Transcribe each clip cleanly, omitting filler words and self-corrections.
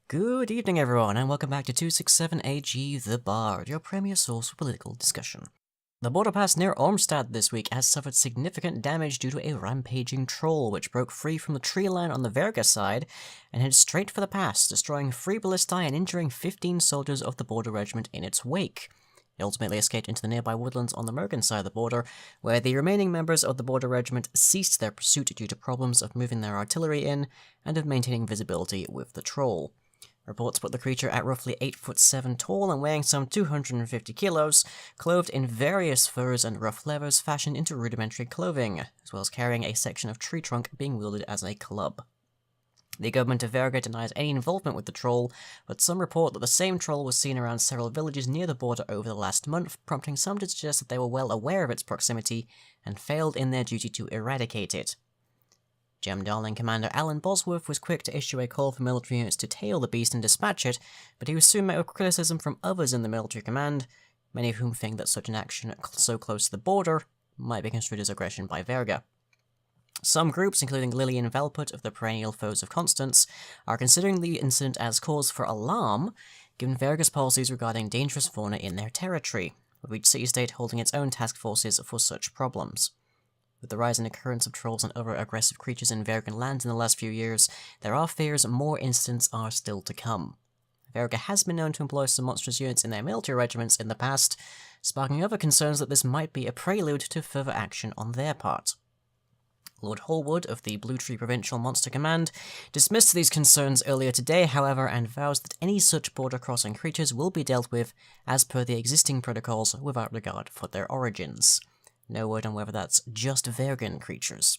Good evening, everyone, and welcome back to 267AG The Bard, your premier source for political discussion. The border pass near Ormstad this week has suffered significant damage due to a rampaging troll, which broke free from the tree line on the Varga side and headed straight for the pass, destroying 3 ballistae and injuring 15 soldiers of the border regiment in its wake. It ultimately escaped into the nearby woodlands on the Mergen side of the border, where the remaining members of the border regiment ceased their pursuit due to problems of moving their artillery in and of maintaining visibility with the troll. Reports put the creature at roughly 8'7" tall and weighing some 250 kilos, clothed in various furs and rough leathers fashioned into rudimentary clothing, as well as carrying a section of tree trunk being wielded as a club. The government of Varga denies any involvement with the troll, but some report that the same troll was seen around several villages near the border over the last month, prompting some to suggest that they were well aware of its proximity and failed in their duty to eradicate it. Gem Darling Commander Alan Bosworth was quick to issue a call for military units to tail the beast and dispatch it, but he was soon met with criticism from others in the military command, many of whom think that such an action so close to the border might be construed as aggression by Varga. Some groups, including Lillian Velput of the Perennial Foes of Constance, are considering the incident as cause for alarm, given Varga's policies regarding dangerous fauna in their territory, with each city-state holding its own task forces for such problems. With the rise in occurrence of trolls and other aggressive creatures in Vargan lands in the last few years, there are fears more incidents are still to come. Varga has been known to employ some monstrous units in their military regiments in the past, sparking other concerns that this might be a prelude to further action on their part. Lord Hallwood of the Blue Tree Provincial Monster Command dismissed these concerns earlier today, however, and vows that any such border-crossing creatures will be dealt with as per the existing protocols without regard for their origins. No word on whether that's just Vargan creatures.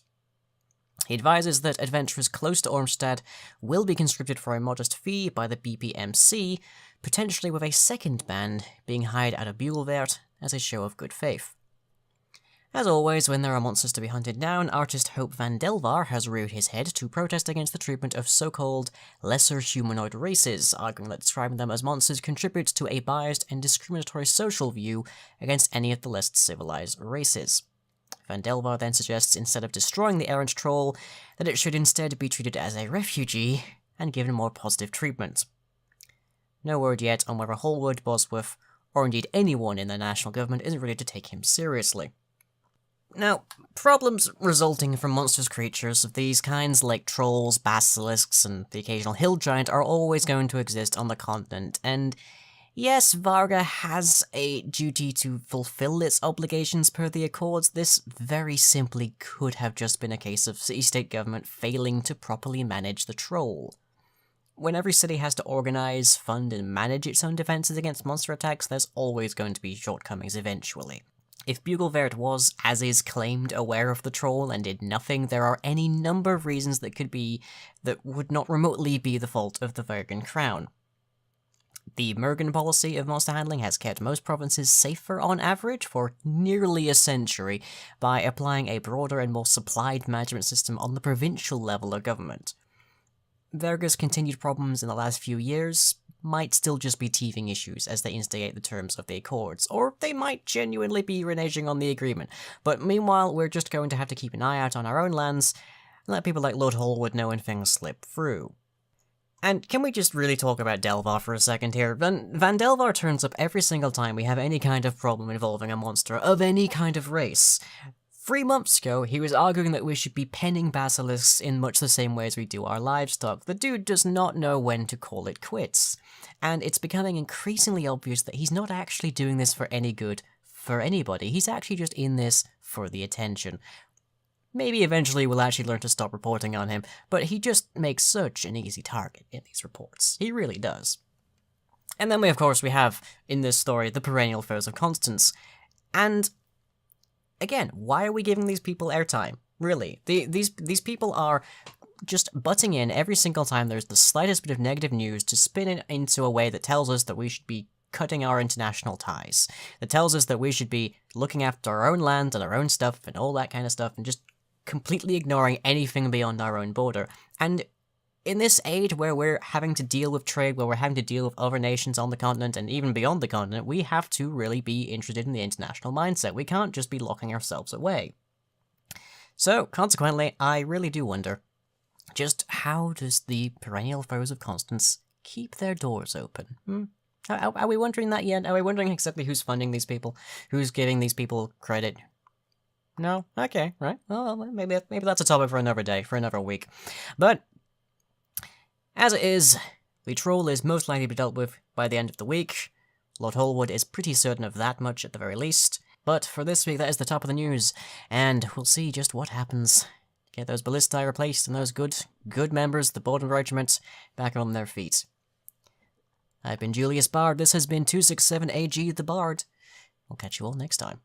He advises that adventurers close to Ormstad will be conscripted for a modest fee by the BPMC, potentially with a second band being hired out of Buglevert as a show of good faith. As always, when there are monsters to be hunted down, artist Hope van Delvar has reared his head to protest against the treatment of so-called lesser humanoid races, arguing that describing them as monsters contributes to a biased and discriminatory social view against any of the less civilized races. Van Delvar then suggests, instead of destroying the errant troll, that it should instead be treated as a refugee and given more positive treatment. No word yet on whether Hallwood, Bosworth, or indeed anyone in the national government is ready to take him seriously. Now, problems resulting from monstrous creatures of these kinds, like trolls, basilisks, and the occasional hill giant, are always going to exist on the continent, and yes, Varga has a duty to fulfill its obligations per the Accords. This very simply could have just been a case of city-state government failing to properly manage the troll. When every city has to organize, fund, and manage its own defenses against monster attacks, there's always going to be shortcomings eventually. If Buglevert was, as is claimed, aware of the troll and did nothing, there are any number of reasons that would not remotely be the fault of the Vargan Crown. The Mergen policy of monster handling has kept most provinces safer on average for nearly a century by applying a broader and more supplied management system on the provincial level of government. Varga's continued problems in the last few years might still just be teething issues as they instigate the terms of the Accords, or they might genuinely be reneging on the agreement, but meanwhile we're just going to have to keep an eye out on our own lands and let people like Lord Hallwood know when things slip through. And can we just really talk about Delvar for a second here? Van Delvar turns up every single time we have any kind of problem involving a monster of any kind of race. 3 months ago, he was arguing that we should be penning basilisks in much the same way as we do our livestock. The dude does not know when to call it quits. And it's becoming increasingly obvious that he's not actually doing this for any good for anybody. He's actually just in this for the attention. Maybe eventually we'll actually learn to stop reporting on him, but he just makes such an easy target in these reports. He really does. And then we have, in this story, the Perennial Foes of Constance. And again, why are we giving these people airtime? Really, these people are just butting in every single time there's the slightest bit of negative news to spin it into a way that tells us that we should be cutting our international ties. That tells us that we should be looking after our own land and our own stuff and all that kind of stuff and just completely ignoring anything beyond our own border. And in this age where we're having to deal with trade, where we're having to deal with other nations on the continent and even beyond the continent, we have to really be interested in the international mindset. We can't just be locking ourselves away. So, consequently, I really do wonder, just how does the Perennial Foes of Constance keep their doors open. Are we wondering that yet? Are we wondering exactly who's funding these people? Who's giving these people credit? No? Okay, right. Well, maybe that's a topic for another day, for another week. But, as it is, the troll is most likely to be dealt with by the end of the week. Lord Holwood is pretty certain of that much at the very least. But for this week, that is the top of the news, and we'll see just what happens. Get those ballistae replaced and those good members of the Borden Regiment back on their feet. I've been Julius Bard, this has been 267 AG the Bard. We'll catch you all next time.